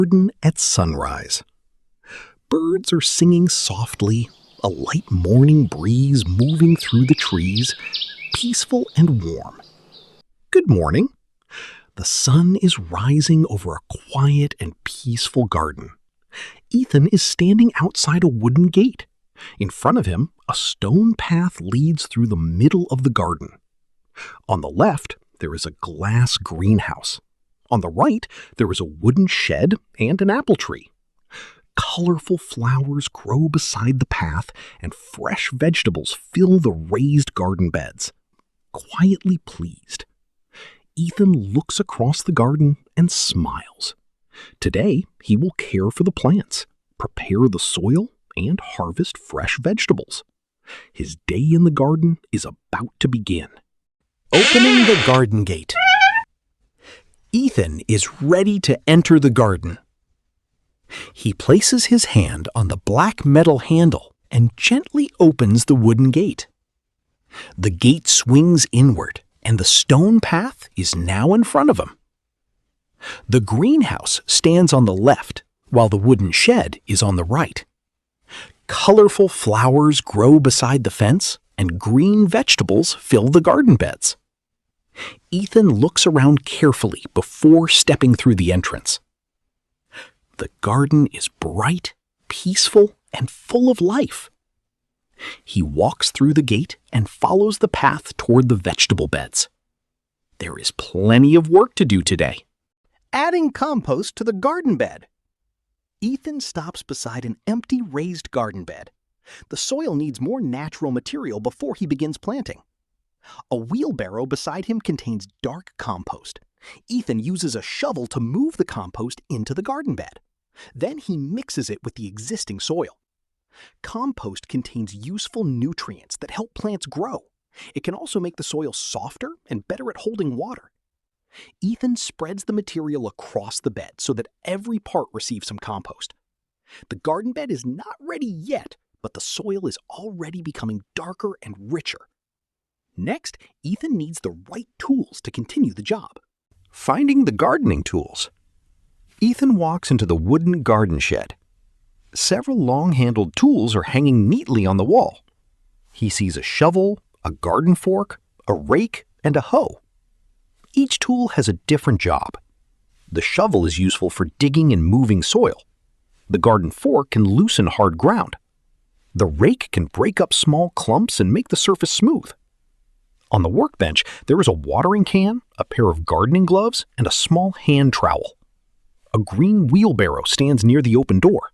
Garden at sunrise. Birds are singing softly, a light morning breeze moving through the trees, peaceful and warm. Good morning. The sun is rising over a quiet and peaceful garden. Ethan is standing outside a wooden gate. In front of him, a stone path leads through the middle of the garden. On the left, there is a glass greenhouse. On the right, there is a wooden shed and an apple tree. Colorful flowers grow beside the path, and fresh vegetables fill the raised garden beds. Quietly pleased, Ethan looks across the garden and smiles. Today, he will care for the plants, prepare the soil, and harvest fresh vegetables. His day in the garden is about to begin. Opening the garden gate. Ethan is ready to enter the garden. He places his hand on the black metal handle and gently opens the wooden gate. The gate swings inward, and the stone path is now in front of him. The greenhouse stands on the left, while the wooden shed is on the right. Colorful flowers grow beside the fence, and green vegetables fill the garden beds. Ethan looks around carefully before stepping through the entrance. The garden is bright, peaceful, and full of life. He walks through the gate and follows the path toward the vegetable beds. There is plenty of work to do today. Adding compost to the garden bed. Ethan stops beside an empty raised garden bed. The soil needs more natural material before he begins planting. A wheelbarrow beside him contains dark compost. Ethan uses a shovel to move the compost into the garden bed. Then he mixes it with the existing soil. Compost contains useful nutrients that help plants grow. It can also make the soil softer and better at holding water. Ethan spreads the material across the bed so that every part receives some compost. The garden bed is not ready yet, but the soil is already becoming darker and richer. Next, Ethan needs the right tools to continue the job. Finding the gardening tools. Ethan walks into the wooden garden shed. Several long-handled tools are hanging neatly on the wall. He sees a shovel, a garden fork, a rake, and a hoe. Each tool has a different job. The shovel is useful for digging and moving soil. The garden fork can loosen hard ground. The rake can break up small clumps and make the surface smooth. On the workbench, there is a watering can, a pair of gardening gloves, and a small hand trowel. A green wheelbarrow stands near the open door.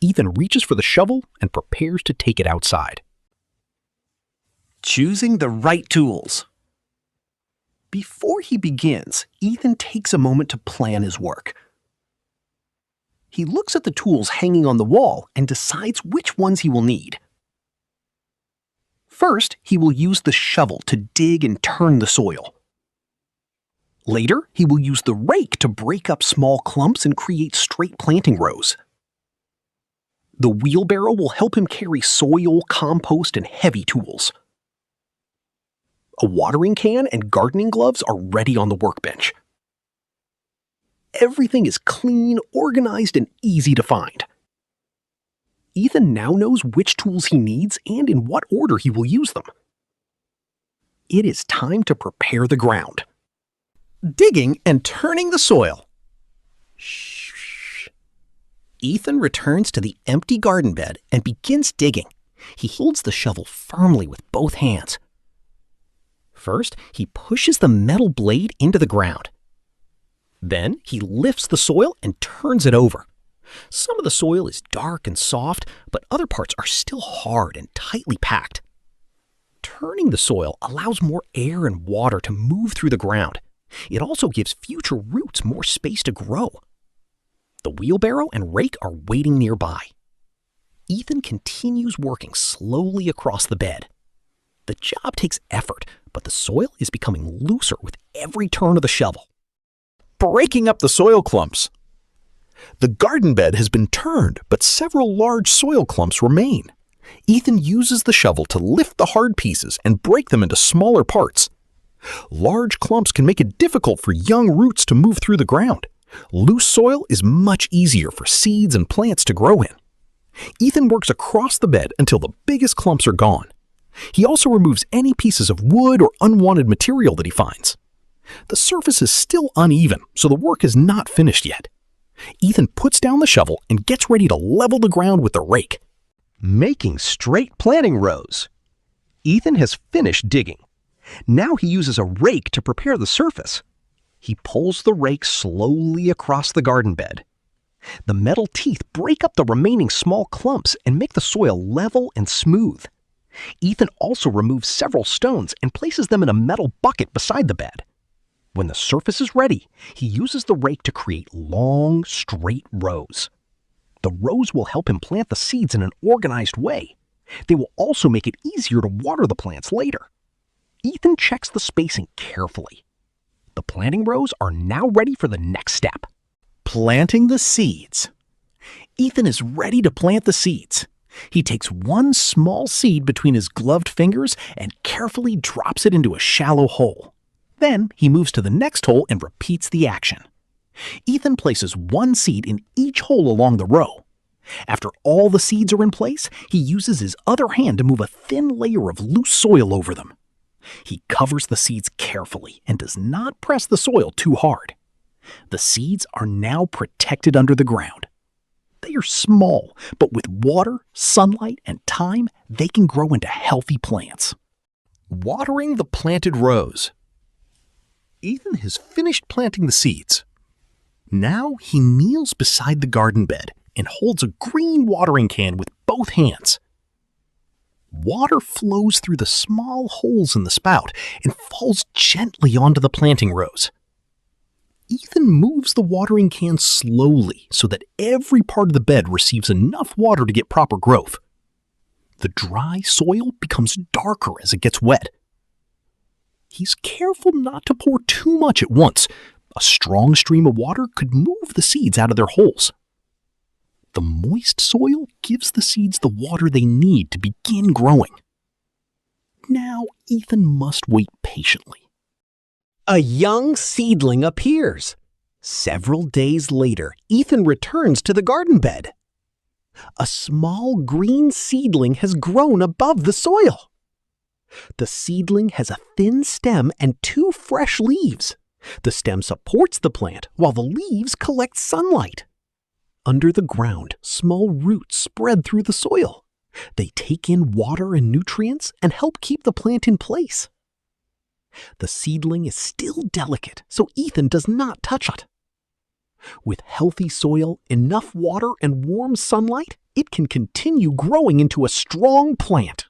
Ethan reaches for the shovel and prepares to take it outside. Choosing the right tools. Before he begins, Ethan takes a moment to plan his work. He looks at the tools hanging on the wall and decides which ones he will need. First, he will use the shovel to dig and turn the soil. Later, he will use the rake to break up small clumps and create straight planting rows. The wheelbarrow will help him carry soil, compost, and heavy tools. A watering can and gardening gloves are ready on the workbench. Everything is clean, organized, and easy to find. Ethan now knows which tools he needs and in what order he will use them. It is time to prepare the ground. Digging and turning the soil. Shh. Ethan returns to the empty garden bed and begins digging. He holds the shovel firmly with both hands. First, he pushes the metal blade into the ground. Then, he lifts the soil and turns it over. Some of the soil is dark and soft, but other parts are still hard and tightly packed. Turning the soil allows more air and water to move through the ground. It also gives future roots more space to grow. The wheelbarrow and rake are waiting nearby. Ethan continues working slowly across the bed. The job takes effort, but the soil is becoming looser with every turn of the shovel. Breaking up the soil clumps. The garden bed has been turned, but several large soil clumps remain. Ethan uses the shovel to lift the hard pieces and break them into smaller parts. Large clumps can make it difficult for young roots to move through the ground. Loose soil is much easier for seeds and plants to grow in. Ethan works across the bed until the biggest clumps are gone. He also removes any pieces of wood or unwanted material that he finds. The surface is still uneven, so the work is not finished yet. Ethan puts down the shovel and gets ready to level the ground with the rake. Making straight planting rows. Ethan has finished digging. Now he uses a rake to prepare the surface. He pulls the rake slowly across the garden bed. The metal teeth break up the remaining small clumps and make the soil level and smooth. Ethan also removes several stones and places them in a metal bucket beside the bed. When the surface is ready, he uses the rake to create long, straight rows. The rows will help him plant the seeds in an organized way. They will also make it easier to water the plants later. Ethan checks the spacing carefully. The planting rows are now ready for the next step. Planting the seeds. Ethan is ready to plant the seeds. He takes one small seed between his gloved fingers and carefully drops it into a shallow hole. Then he moves to the next hole and repeats the action. Ethan places one seed in each hole along the row. After all the seeds are in place, he uses his other hand to move a thin layer of loose soil over them. He covers the seeds carefully and does not press the soil too hard. The seeds are now protected under the ground. They are small, but with water, sunlight, and time, they can grow into healthy plants. Watering the planted rows. Ethan has finished planting the seeds. Now he kneels beside the garden bed and holds a green watering can with both hands. Water flows through the small holes in the spout and falls gently onto the planting rows. Ethan moves the watering can slowly so that every part of the bed receives enough water to get proper growth. The dry soil becomes darker as it gets wet. He's careful not to pour too much at once. A strong stream of water could move the seeds out of their holes. The moist soil gives the seeds the water they need to begin growing. Now Ethan must wait patiently. A young seedling appears. Several days later, Ethan returns to the garden bed. A small green seedling has grown above the soil. The seedling has a thin stem and 2 fresh leaves. The stem supports the plant while the leaves collect sunlight. Under the ground, small roots spread through the soil. They take in water and nutrients and help keep the plant in place. The seedling is still delicate, so Ethan does not touch it. With healthy soil, enough water, and warm sunlight, it can continue growing into a strong plant.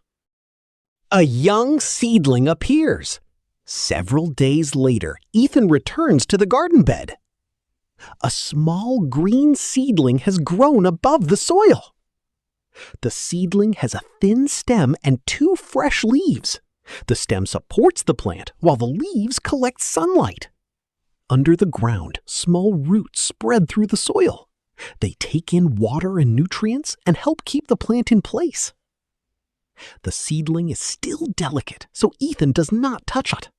A young seedling appears. Several days later, Ethan returns to the garden bed. A small green seedling has grown above the soil. The seedling has a thin stem and 2 fresh leaves. The stem supports the plant while the leaves collect sunlight. Under the ground, small roots spread through the soil. They take in water and nutrients and help keep the plant in place. The seedling is still delicate, so Ethan does not touch it.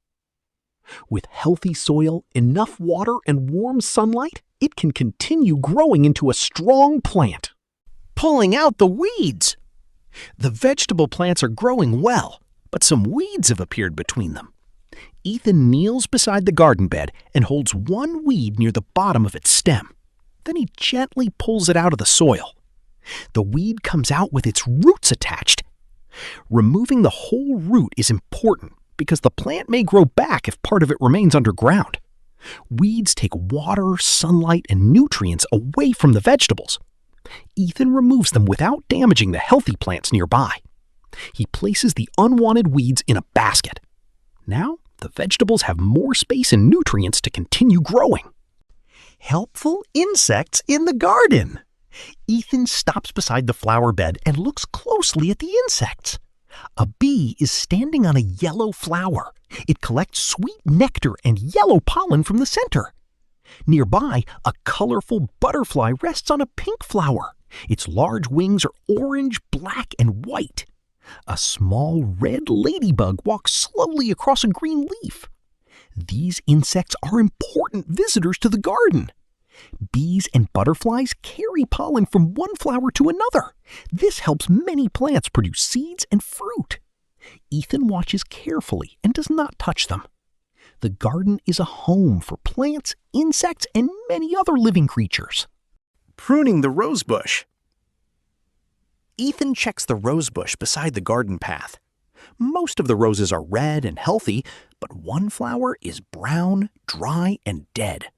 With healthy soil, enough water, and warm sunlight, it can continue growing into a strong plant. Pulling out the weeds. The vegetable plants are growing well, but some weeds have appeared between them. Ethan kneels beside the garden bed and holds one weed near the bottom of its stem. Then he gently pulls it out of the soil. The weed comes out with its roots attached. Removing the whole root is important because the plant may grow back if part of it remains underground. Weeds take water, sunlight, and nutrients away from the vegetables. Ethan removes them without damaging the healthy plants nearby. He places the unwanted weeds in a basket. Now, the vegetables have more space and nutrients to continue growing. Helpful insects in the garden. Ethan stops beside the flower bed and looks closely at the insects. A bee is standing on a yellow flower. It collects sweet nectar and yellow pollen from the center. Nearby, a colorful butterfly rests on a pink flower. Its large wings are orange, black, and white. A small red ladybug walks slowly across a green leaf. These insects are important visitors to the garden. Bees and butterflies carry pollen from one flower to another. This helps many plants produce seeds and fruit. Ethan watches carefully and does not touch them. The garden is a home for plants, insects, and many other living creatures. Pruning the rose bush. Ethan checks the rose bush beside the garden path. Most of the roses are red and healthy, but one flower is brown, dry, and dead.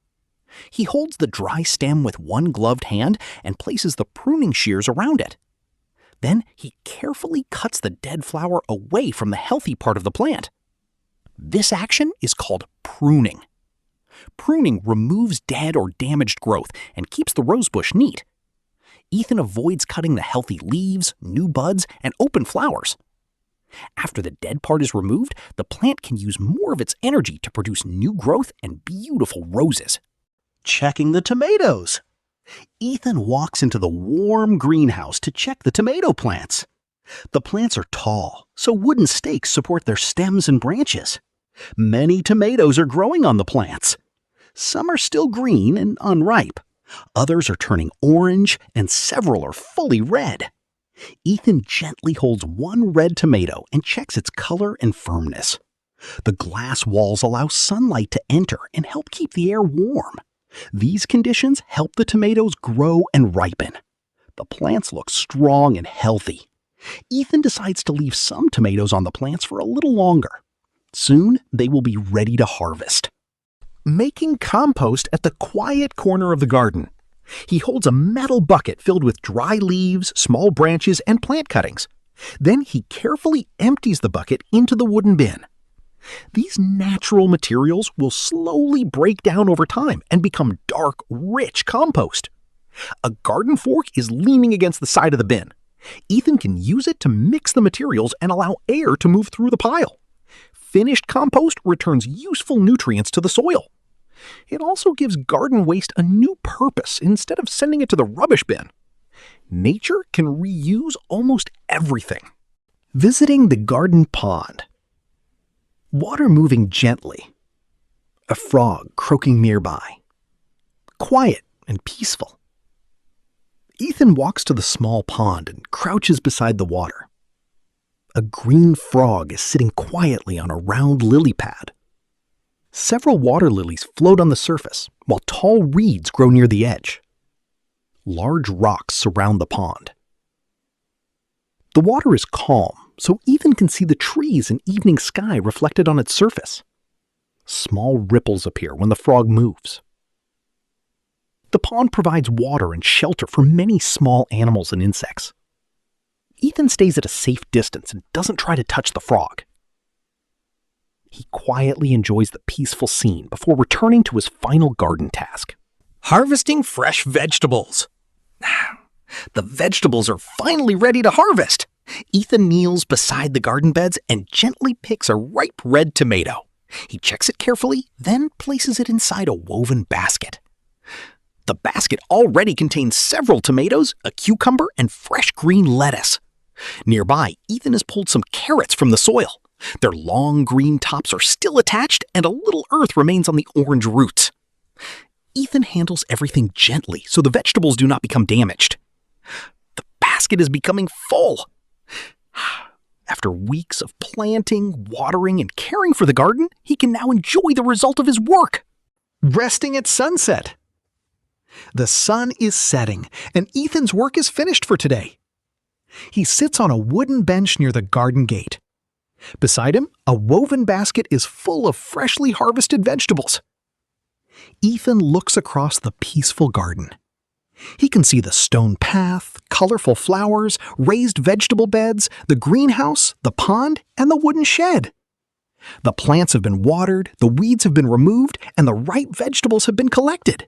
He holds the dry stem with one gloved hand and places the pruning shears around it. Then he carefully cuts the dead flower away from the healthy part of the plant. This action is called pruning. Pruning removes dead or damaged growth and keeps the rosebush neat. Ethan avoids cutting the healthy leaves, new buds, and open flowers. After the dead part is removed, the plant can use more of its energy to produce new growth and beautiful roses. Checking the tomatoes. Ethan walks into the warm greenhouse to check the tomato plants. The plants are tall, so wooden stakes support their stems and branches. Many tomatoes are growing on the plants. Some are still green and unripe. Others are turning orange, and several are fully red. Ethan gently holds one red tomato and checks its color and firmness. The glass walls allow sunlight to enter and help keep the air warm. These conditions help the tomatoes grow and ripen. The plants look strong and healthy. Ethan decides to leave some tomatoes on the plants for a little longer. Soon, they will be ready to harvest. Making compost at the quiet corner of the garden. He holds a metal bucket filled with dry leaves, small branches, and plant cuttings. Then he carefully empties the bucket into the wooden bin. These natural materials will slowly break down over time and become dark, rich compost. A garden fork is leaning against the side of the bin. Ethan can use it to mix the materials and allow air to move through the pile. Finished compost returns useful nutrients to the soil. It also gives garden waste a new purpose instead of sending it to the rubbish bin. Nature can reuse almost everything. Visiting the garden pond. Water moving gently. A frog croaking nearby. Quiet and peaceful. Ethan walks to the small pond and crouches beside the water. A green frog is sitting quietly on a round lily pad. Several water lilies float on the surface, while tall reeds grow near the edge. Large rocks surround the pond. The water is calm, so Ethan can see the trees and evening sky reflected on its surface. Small ripples appear when the frog moves. The pond provides water and shelter for many small animals and insects. Ethan stays at a safe distance and doesn't try to touch the frog. He quietly enjoys the peaceful scene before returning to his final garden task. Harvesting fresh vegetables. The vegetables are finally ready to harvest. Ethan kneels beside the garden beds and gently picks a ripe red tomato. He checks it carefully, then places it inside a woven basket. The basket already contains several tomatoes, a cucumber, and fresh green lettuce. Nearby, Ethan has pulled some carrots from the soil. Their long green tops are still attached, and a little earth remains on the orange roots. Ethan handles everything gently so the vegetables do not become damaged. The basket is becoming full. After weeks of planting, watering, and caring for the garden, he can now enjoy the result of his work. Resting at sunset. The sun is setting, and Ethan's work is finished for today. He sits on a wooden bench near the garden gate. Beside him, a woven basket is full of freshly harvested vegetables. Ethan looks across the peaceful garden. He can see the stone path, colorful flowers, raised vegetable beds, the greenhouse, the pond, and the wooden shed. The plants have been watered, the weeds have been removed, and the ripe vegetables have been collected.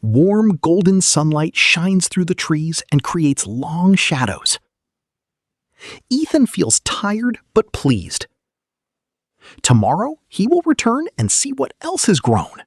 Warm golden sunlight shines through the trees and creates long shadows. Ethan feels tired but pleased. Tomorrow, he will return and see what else has grown.